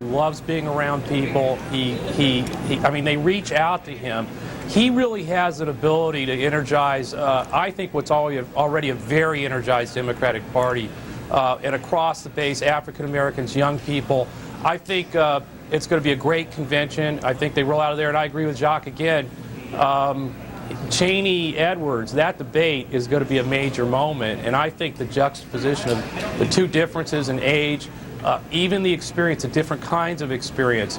He loves being around people. I mean, they reach out to him. He really has an ability to energize, I think, what's already a very energized Democratic Party, and across the base, African Americans, young people. I think it's going to be a great convention. I think they roll out of there, and I agree with Jacques again. Cheney-Edwards, that debate is going to be a major moment, and I think the juxtaposition of the two differences in age, even the experience, the different kinds of experience,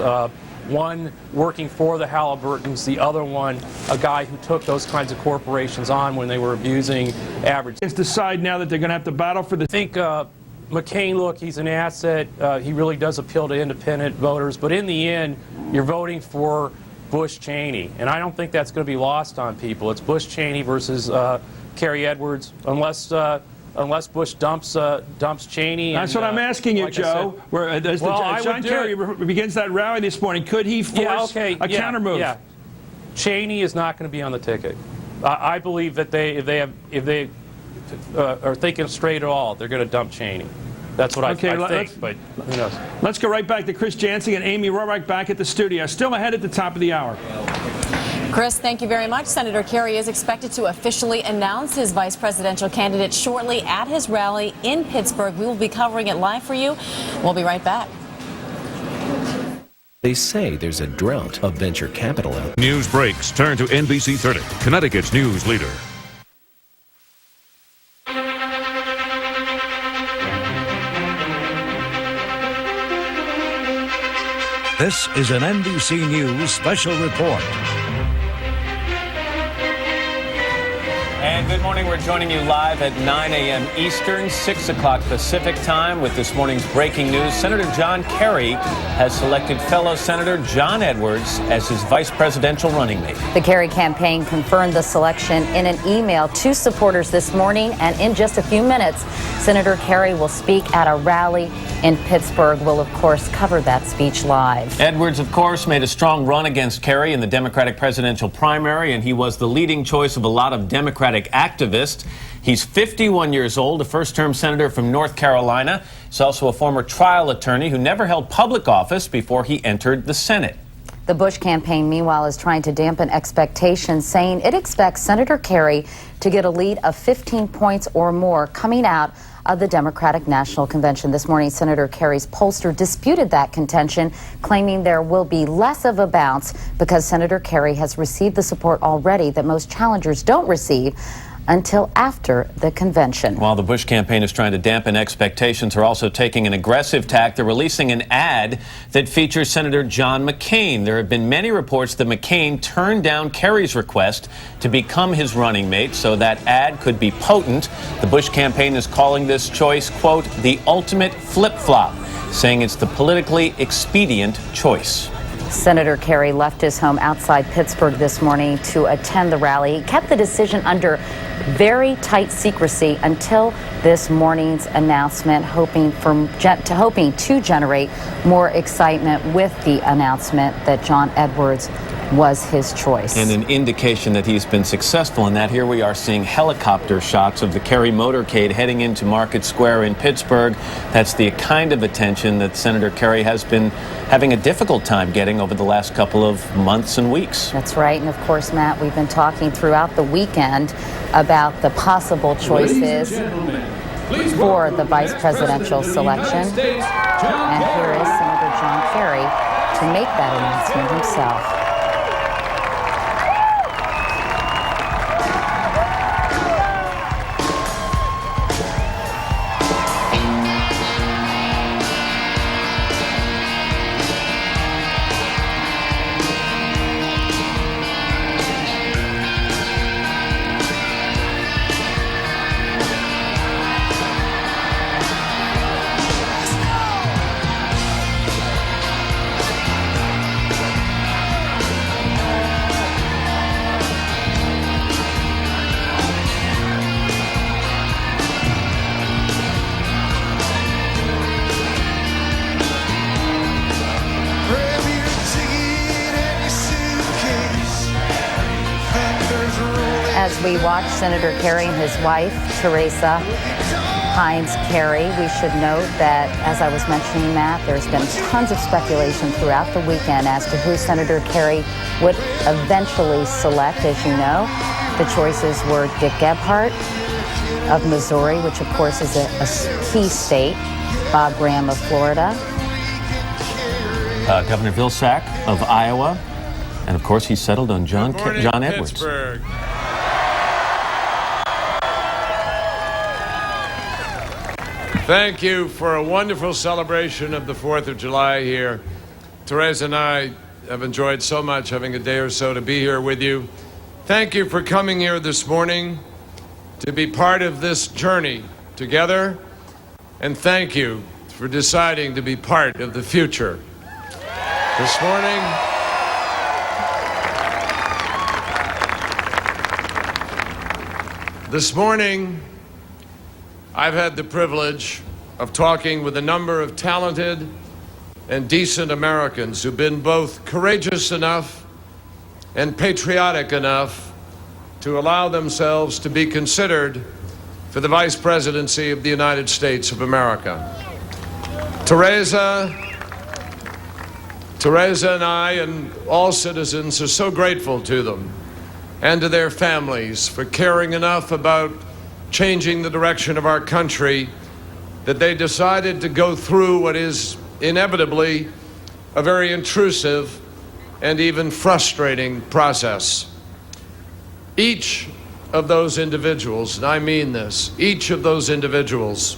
one working for the Halliburtons, the other one a guy who took those kinds of corporations on when they were abusing average. Decide now that they're going to have to battle for the... I think McCain, look, he's an asset. He really does appeal to independent voters, but in the end, you're voting for Bush Cheney, and I don't think that's going to be lost on people. It's Bush Cheney versus Kerry Edwards, unless Bush dumps Cheney. That's what I'm asking you, like Joe. As John Kerry begins that rally this morning, could he force a countermove? Yeah, Cheney is not going to be on the ticket. I believe that if they are thinking straight at all, they're going to dump Cheney. That's what I think, but who knows? Let's go right back to Chris Jansen and Amy Rohrack back at the studio. Still ahead at the top of the hour. Chris, thank you very much. Senator Kerry is expected to officially announce his vice presidential candidate shortly at his rally in Pittsburgh. We will be covering it live for you. We'll be right back. They say there's a drought of venture capital out. News breaks. Turn to NBC 30, Connecticut's news leader. This is an NBC News special report. And good morning. We're joining you live at 9 a.m. Eastern, 6 o'clock Pacific time with this morning's breaking news. Senator John Kerry has selected fellow Senator John Edwards as his vice presidential running mate. The Kerry campaign confirmed the selection in an email to supporters this morning, and in just a few minutes, Senator Kerry will speak at a rally in Pittsburgh. We'll, of course, cover that speech live. Edwards, of course, made a strong run against Kerry in the Democratic presidential primary, and he was the leading choice of a lot of Democratic activists. He's 51 years old, a first-term senator from North Carolina. He's also a former trial attorney who never held public office before he entered the Senate. The Bush campaign, meanwhile, is trying to dampen expectations, saying it expects Senator Kerry to get a lead of 15 points or more coming out of the Democratic National Convention. This morning, Senator Kerry's pollster disputed that contention, claiming there will be less of a bounce because Senator Kerry has received the support already that most challengers don't receive until after the convention. While the Bush campaign is trying to dampen expectations, they're also taking an aggressive tack. They're releasing an ad that features Senator John McCain. There have been many reports that McCain turned down Kerry's request to become his running mate, so that ad could be potent. The Bush campaign is calling this choice, quote, the ultimate flip-flop, saying it's the politically expedient choice. Senator Kerry left his home outside Pittsburgh this morning to attend the rally. He kept the decision under very tight secrecy until this morning's announcement, hoping to generate more excitement with the announcement that John Edwards was his choice. And an indication that he's been successful in that. Here we are seeing helicopter shots of the Kerry motorcade heading into Market Square in Pittsburgh. That's the kind of attention that Senator Kerry has been having a difficult time getting over the last couple of months and weeks. That's right. And of course, Matt, we've been talking throughout the weekend about the possible choices for the vice presidential selection. And here is Senator John Kerry to make that announcement himself. As we watch Senator Kerry and his wife, Teresa, behind Kerry. We should note that, as I was mentioning, Matt, there's been tons of speculation throughout the weekend as to who Senator Kerry would eventually select. As you know, the choices were Dick Gephardt of Missouri, which of course is a key state, Bob Graham of Florida, Governor Vilsack of Iowa, and of course he settled on John Edwards. Pittsburgh. Thank you for a wonderful celebration of the 4th of July here. Teresa and I have enjoyed so much having a day or so to be here with you. Thank you for coming here this morning to be part of this journey together, and thank you for deciding to be part of the future. This morning, I've had the privilege of talking with a number of talented and decent Americans who've been both courageous enough and patriotic enough to allow themselves to be considered for the Vice Presidency of the United States of America. Teresa and I and all citizens are so grateful to them and to their families for caring enough about changing the direction of our country that they decided to go through what is inevitably a very intrusive and even frustrating process. Each of those individuals, and I mean this, each of those individuals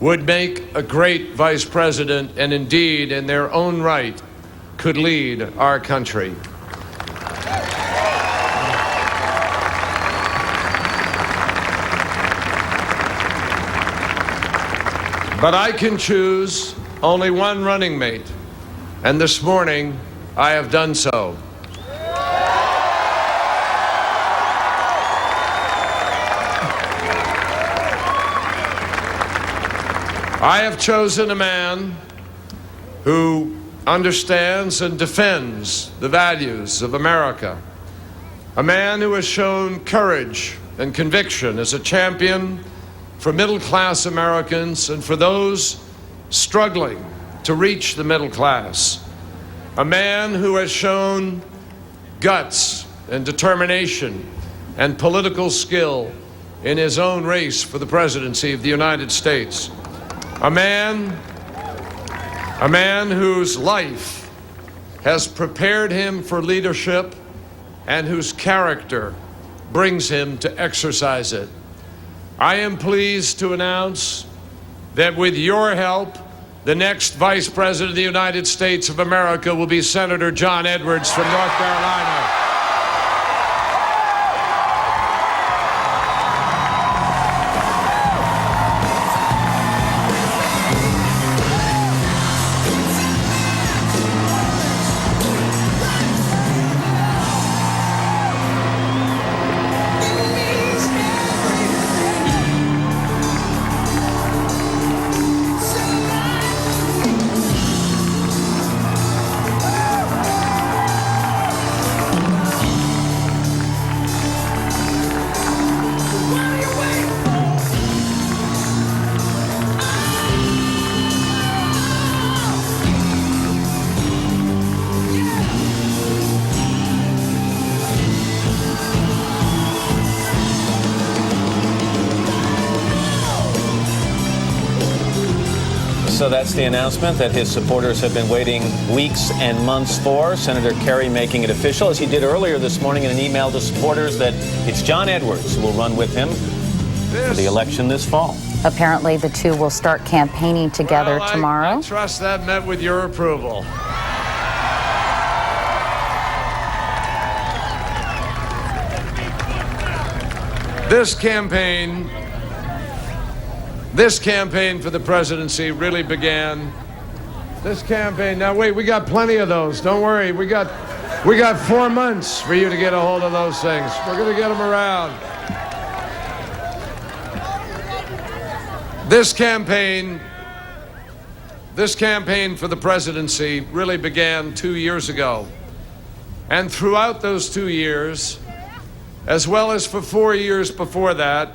would make a great vice president, and indeed, in their own right, could lead our country. But I can choose only one running mate, and this morning I have done so. I have chosen a man who understands and defends the values of America, a man who has shown courage and conviction as a champion for middle-class Americans and for those struggling to reach the middle class, a man who has shown guts and determination and political skill in his own race for the presidency of the United States, a man whose life has prepared him for leadership and whose character brings him to exercise it. I am pleased to announce that with your help, the next Vice President of the United States of America will be Senator John Edwards from North Carolina. So that's the announcement that his supporters have been waiting weeks and months for. Senator Kerry making it official, as he did earlier this morning in an email to supporters, that it's John Edwards who will run with him for the election this fall. Apparently, the two will start campaigning together tomorrow. I trust that met with your approval. This campaign for the presidency really began. Now wait, we got plenty of those. Don't worry, we got 4 months for you to get a hold of those things. We're going to get them around. This campaign for the presidency really began 2 years ago. And throughout those 2 years, as well as for 4 years before that,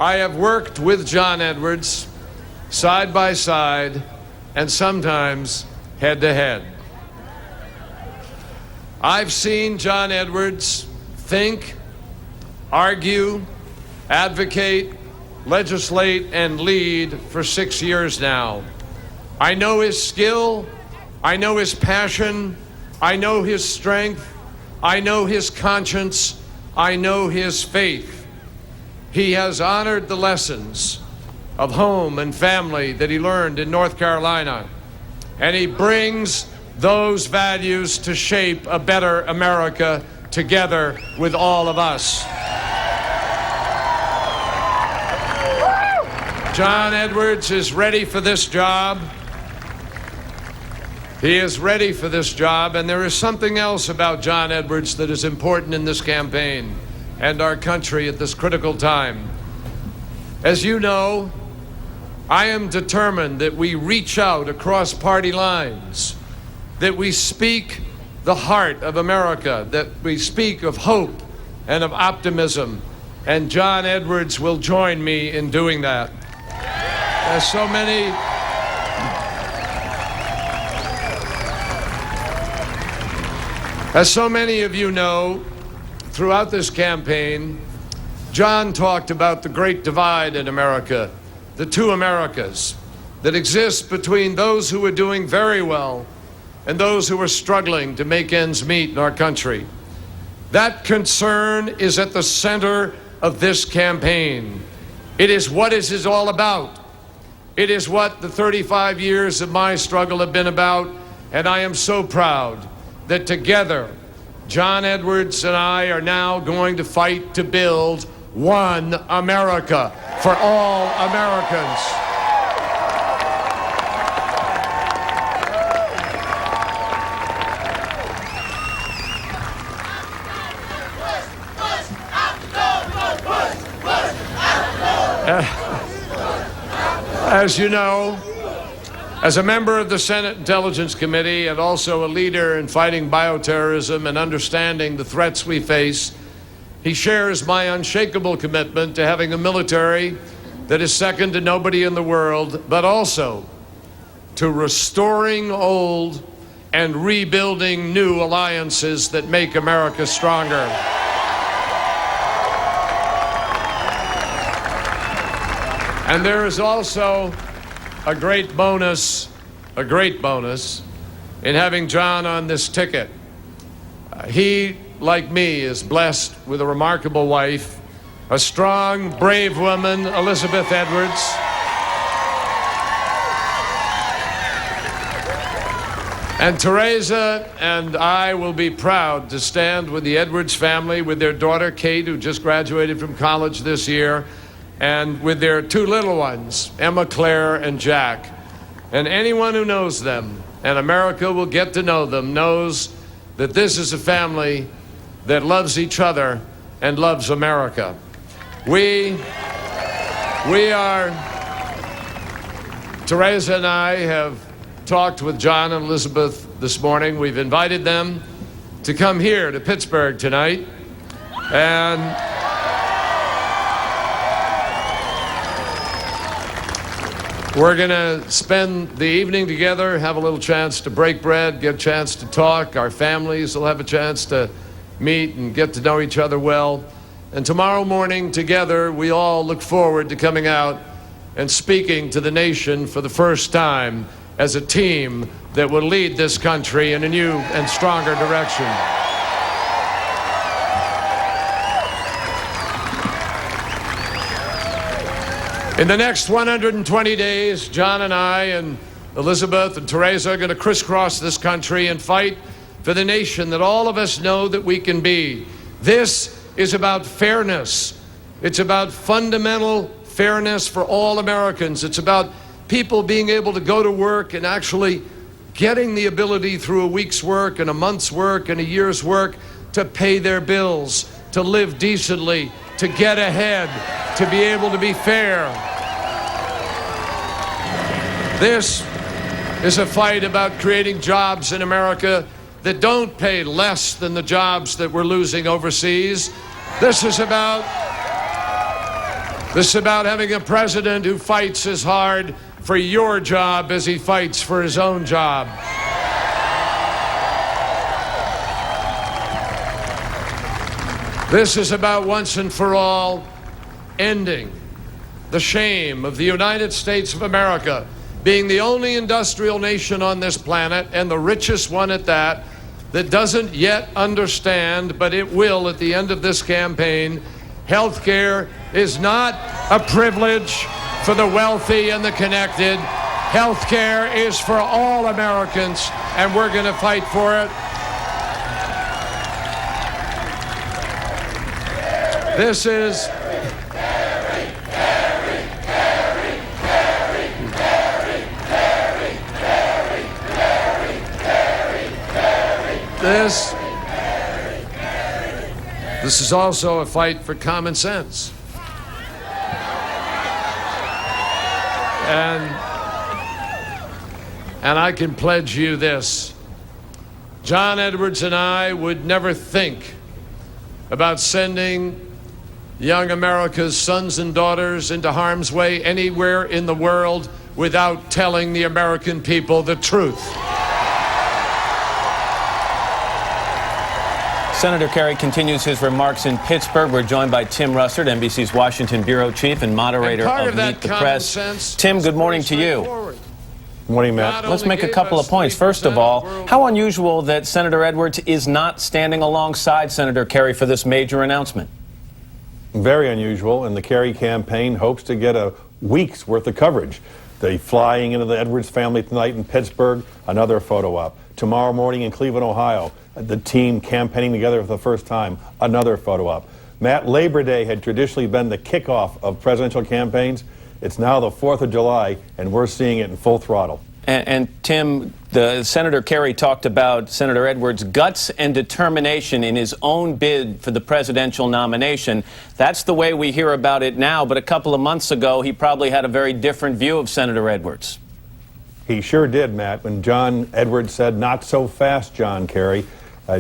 I have worked with John Edwards side by side and sometimes head to head. I've seen John Edwards think, argue, advocate, legislate, and lead for 6 years now. I know his skill, I know his passion, I know his strength, I know his conscience, I know his faith. He has honored the lessons of home and family that he learned in North Carolina, and he brings those values to shape a better America together with all of us. John Edwards is ready for this job. He is ready for this job, and there is something else about John Edwards that is important in this campaign and our country at this critical time. As you know, I am determined that we reach out across party lines, that we speak the heart of America, that we speak of hope and of optimism, and John Edwards will join me in doing that. As so many of you know, throughout this campaign, John talked about the great divide in America, the two Americas that exist between those who are doing very well and those who are struggling to make ends meet in our country. That concern is at the center of this campaign. It is what it is all about. It is what the 35 years of my struggle have been about, and I am so proud that together, John Edwards and I are now going to fight to build one America for all Americans. As you know, as a member of the Senate Intelligence Committee and also a leader in fighting bioterrorism and understanding the threats we face, he shares my unshakable commitment to having a military that is second to nobody in the world, but also to restoring old and rebuilding new alliances that make America stronger. And there is also a great bonus in having John on this ticket. He, like me, is blessed with a remarkable wife, a strong, brave woman, Elizabeth Edwards. And Teresa and I will be proud to stand with the Edwards family, with their daughter Kate, who just graduated from college this year, and with their two little ones, Emma, Claire, and Jack. And anyone who knows them, and America will get to know them, knows that this is a family that loves each other and loves America. Teresa and I have talked with John and Elizabeth this morning. We've invited them to come here to Pittsburgh tonight. And we're going to spend the evening together, have a little chance to break bread, get a chance to talk. Our families will have a chance to meet and get to know each other well. And tomorrow morning, together, we all look forward to coming out and speaking to the nation for the first time as a team that will lead this country in a new and stronger direction. In the next 120 days, John and I and Elizabeth and Teresa are going to crisscross this country and fight for the nation that all of us know that we can be. This is about fairness. It's about fundamental fairness for all Americans. It's about people being able to go to work and actually getting the ability through a week's work and a month's work and a year's work to pay their bills, to live decently, to get ahead, to be able to be fair. This is a fight about creating jobs in America that don't pay less than the jobs that we're losing overseas. This is about This is about having a president who fights as hard for your job as he fights for his own job. This is about once and for all ending the shame of the United States of America being the only industrial nation on this planet, and the richest one at that doesn't yet understand, but it will at the end of this campaign, health care is not a privilege for the wealthy and the connected. Health care is for all Americans, and we're going to fight for it. This is This is also a fight for common sense. And I can pledge you this. John Edwards and I would never think about sending young America's sons and daughters into harm's way anywhere in the world without telling the American people the truth. Senator Kerry continues his remarks in Pittsburgh. We're joined by Tim Russert, NBC's Washington bureau chief and moderator of Meet the Press. Tim, good morning to you. Good morning, Matt. Let's make a couple of points. First of all, how unusual that Senator Edwards is not standing alongside Senator Kerry for this major announcement. Very unusual, and the Kerry campaign hopes to get a week's worth of coverage. They flying into the Edwards family tonight in Pittsburgh, another photo op. Tomorrow morning in Cleveland, Ohio, the team campaigning together for the first time, another photo op. Matt, Labor Day had traditionally been the kickoff of presidential campaigns. It's now the 4th of July, and we're seeing it in full throttle. And Tim, Senator Kerry talked about Senator Edwards' guts and determination in his own bid for the presidential nomination. That's the way we hear about it now, but a couple of months ago, he probably had a very different view of Senator Edwards. He sure did, Matt. When John Edwards said, "Not so fast, John Kerry,"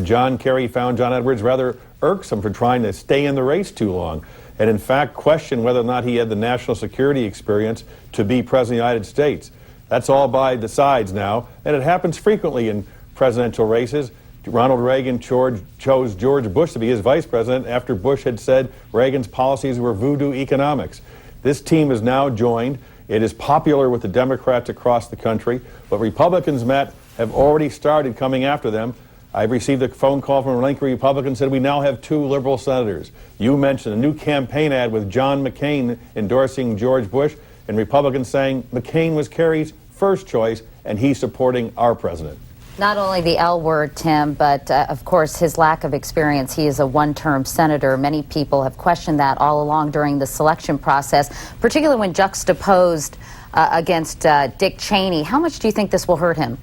John Kerry found John Edwards rather irksome for trying to stay in the race too long, and in fact questioned whether or not he had the national security experience to be president of the United States. That's all by the sides now, and it happens frequently in presidential races. Ronald Reagan chose George Bush to be his vice president after Bush had said Reagan's policies were voodoo economics. This team is now joined. It is popular with the Democrats across the country, but Republicans, Matt, have already started coming after them. I received a phone call from a Lincoln Republican said we now have 2 liberal senators. You mentioned a new campaign ad with John McCain endorsing George Bush, and Republicans saying McCain was Kerry's first choice, and he's supporting our president. Not only the L word, Tim, but of course his lack of experience. He is a one-term senator. Many people have questioned that all along during the selection process, particularly when juxtaposed against Dick Cheney. How much do you think this will hurt him?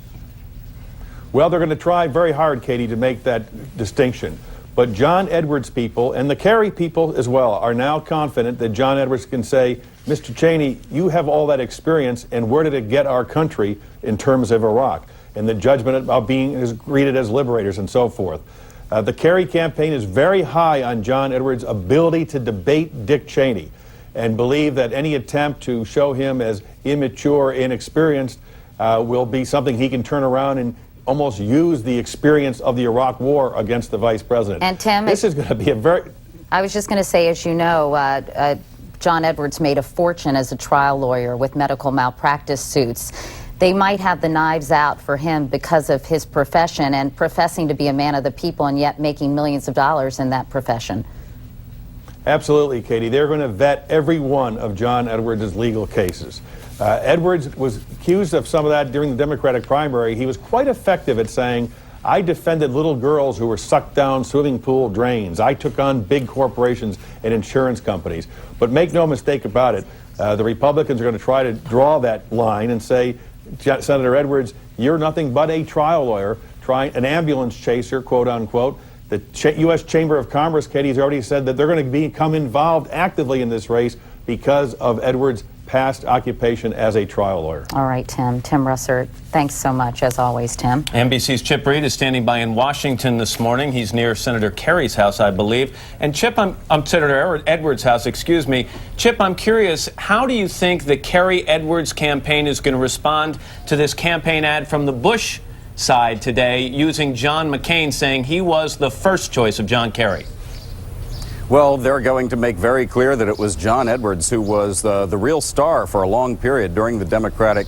Well, they're going to try very hard, Katie, to make that distinction. But John Edwards people, and the Kerry people as well, are now confident that John Edwards can say, Mr. Cheney, you have all that experience, and where did it get our country in terms of Iraq? And the judgment about being greeted as liberators and so forth. The Kerry campaign is very high on John Edwards' ability to debate Dick Cheney and believe that any attempt to show him as immature, inexperienced will be something he can turn around and almost use the experience of the Iraq War against the vice president. And Tim, this is going to be a very... I was just going to say, as you know, John Edwards made a fortune as a trial lawyer with medical malpractice suits. They might have the knives out for him because of his profession and professing to be a man of the people and yet making millions of dollars in that profession. Absolutely, Katie. They're going to vet every one of John Edwards' legal cases. Edwards was accused of some of that during the Democratic primary. He was quite effective at saying, I defended little girls who were sucked down swimming pool drains. I took on big corporations and insurance companies. But make no mistake about it, the Republicans are going to try to draw that line and say, Senator Edwards, you're nothing but a trial lawyer, an ambulance chaser, quote unquote. The U.S. Chamber of Commerce, Katie, has already said that they're going to become involved actively in this race because of Edwards' past occupation as a trial lawyer. All right, Tim. Tim Russert, thanks so much, as always, Tim. NBC's Chip Reed is standing by in Washington this morning. He's near Senator Kerry's house, I believe. And Chip, I'm Senator Edwards' house, excuse me. Chip, I'm curious, how do you think the Kerry Edwards campaign is going to respond to this campaign ad from the Bush side today using John McCain, saying he was the first choice of John Kerry? Well, they're going to make very clear that it was John Edwards who was the real star for a long period during the Democratic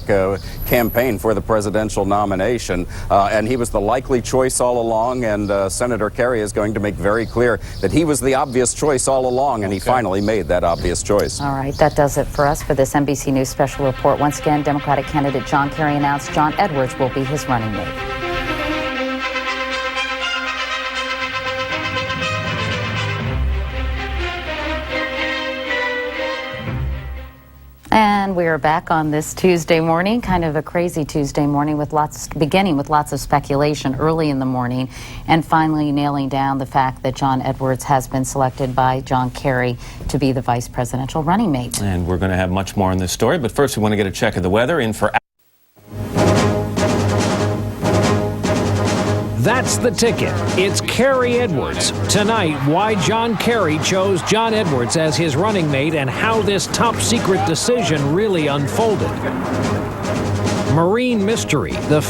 campaign for the presidential nomination. And he was the likely choice all along. And Senator Kerry is going to make very clear that he was the obvious choice all along. And he finally made that obvious choice. All right. That does it for us for this NBC News special report. Once again, Democratic candidate John Kerry announced John Edwards will be his running mate. And we are back on this Tuesday morning, kind of a crazy Tuesday morning, beginning with lots of speculation early in the morning, and finally nailing down the fact that John Edwards has been selected by John Kerry to be the vice presidential running mate. And we're going to have much more on this story, but first we want to get a check of the weather. In for That's the ticket. It's Kerry Edwards. Tonight, why John Kerry chose John Edwards as his running mate and how this top-secret decision really unfolded. Marine mystery, the